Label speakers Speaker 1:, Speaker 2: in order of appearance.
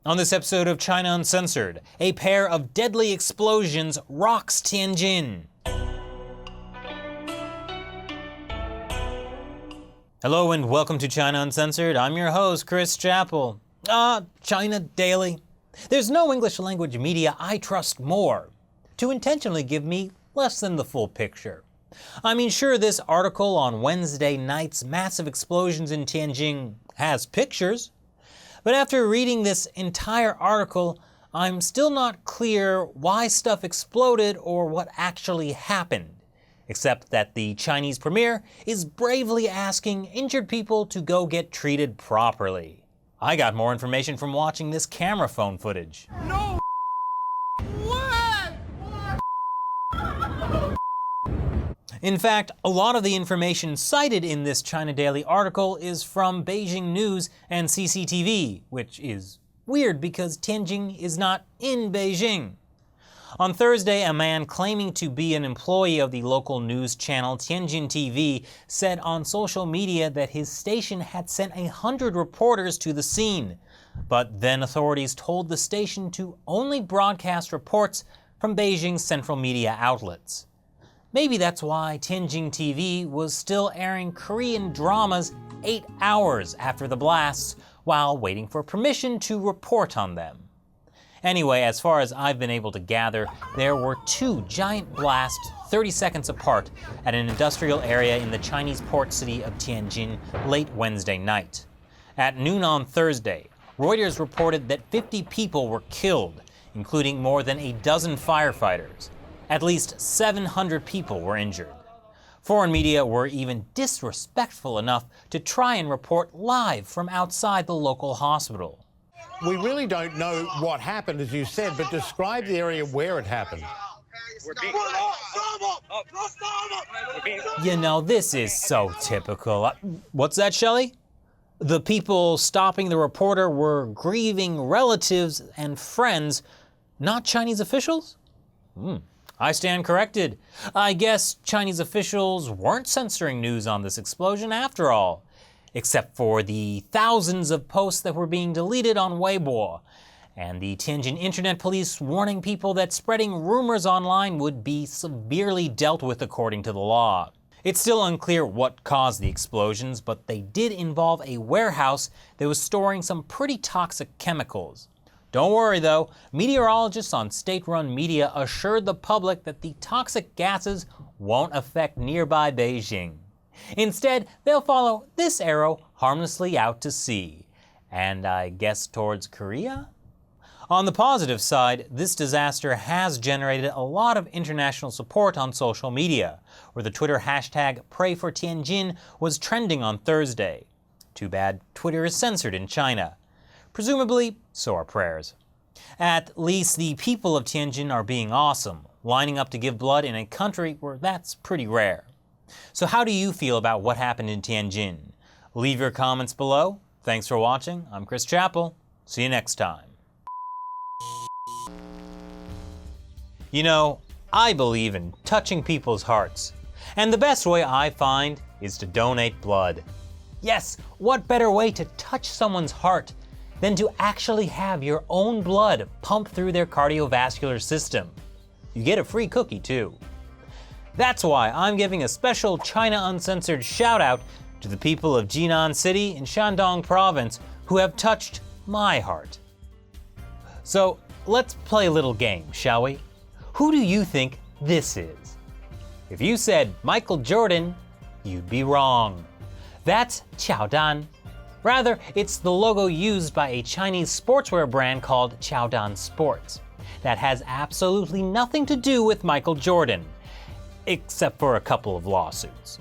Speaker 1: On this episode of China Uncensored, a pair of deadly explosions rocks Tianjin. Hello and welcome to China Uncensored. I'm your host, Chris Chappell. China Daily. There's no English language media I trust more to intentionally give me less than the full picture. I mean, sure, this article on Wednesday night's massive explosions in Tianjin has pictures, but after reading this entire article, I'm still not clear why stuff exploded or what actually happened, except that the Chinese premier is bravely asking injured people to go get treated properly. I got more information from watching this camera phone footage.
Speaker 2: No! What?
Speaker 1: In fact, a lot of the information cited in this China Daily article is from Beijing News and CCTV, which is weird because Tianjin is not in Beijing. On Thursday, a man claiming to be an employee of the local news channel Tianjin TV said on social media that his station had sent 100 reporters to the scene, but then authorities told the station to only broadcast reports from Beijing's central media outlets. Maybe that's why Tianjin TV was still airing Korean dramas 8 hours after the blasts while waiting for permission to report on them. Anyway, as far as I've been able to gather, there were 2 giant blasts 30 seconds apart at an industrial area in the Chinese port city of Tianjin late Wednesday night. At noon on Thursday, Reuters reported that 50 people were killed, including more than a dozen firefighters. At least 700 people were injured. Foreign media were even disrespectful enough to try and report live from outside the local hospital.
Speaker 2: We really don't know what happened, as you said, but describe the area where it happened.
Speaker 1: You know, this is so typical. What's that, Shelley? The people stopping the reporter were grieving relatives and friends, not Chinese officials? I stand corrected. I guess Chinese officials weren't censoring news on this explosion after all, except for the thousands of posts that were being deleted on Weibo, and the Tianjin Internet Police warning people that spreading rumors online would be severely dealt with according to the law. It's still unclear what caused the explosions, but they did involve a warehouse that was storing some pretty toxic chemicals. Don't worry though, meteorologists on state-run media assured the public that the toxic gases won't affect nearby Beijing. Instead, they'll follow this arrow harmlessly out to sea, and I guess towards Korea? On the positive side, this disaster has generated a lot of international support on social media, where the Twitter hashtag #PrayForTianjin was trending on Thursday. Too bad Twitter is censored in China. Presumably, so are prayers. At least the people of Tianjin are being awesome, lining up to give blood in a country where that's pretty rare. So how do you feel about what happened in Tianjin? Leave your comments below. Thanks for watching. I'm Chris Chappell. See you next time. You know, I believe in touching people's hearts, and the best way I find is to donate blood. Yes, what better way to touch someone's heart than to actually have your own blood pump through their cardiovascular system? You get a free cookie too. That's why I'm giving a special China Uncensored shout out to the people of Jinan City in Shandong Province who have touched my heart. So let's play a little game, shall we? Who do you think this is? If you said Michael Jordan, you'd be wrong. That's Qiaodan. Rather, it's the logo used by a Chinese sportswear brand called Qiaodan Sports that has absolutely nothing to do with Michael Jordan, except for a couple of lawsuits.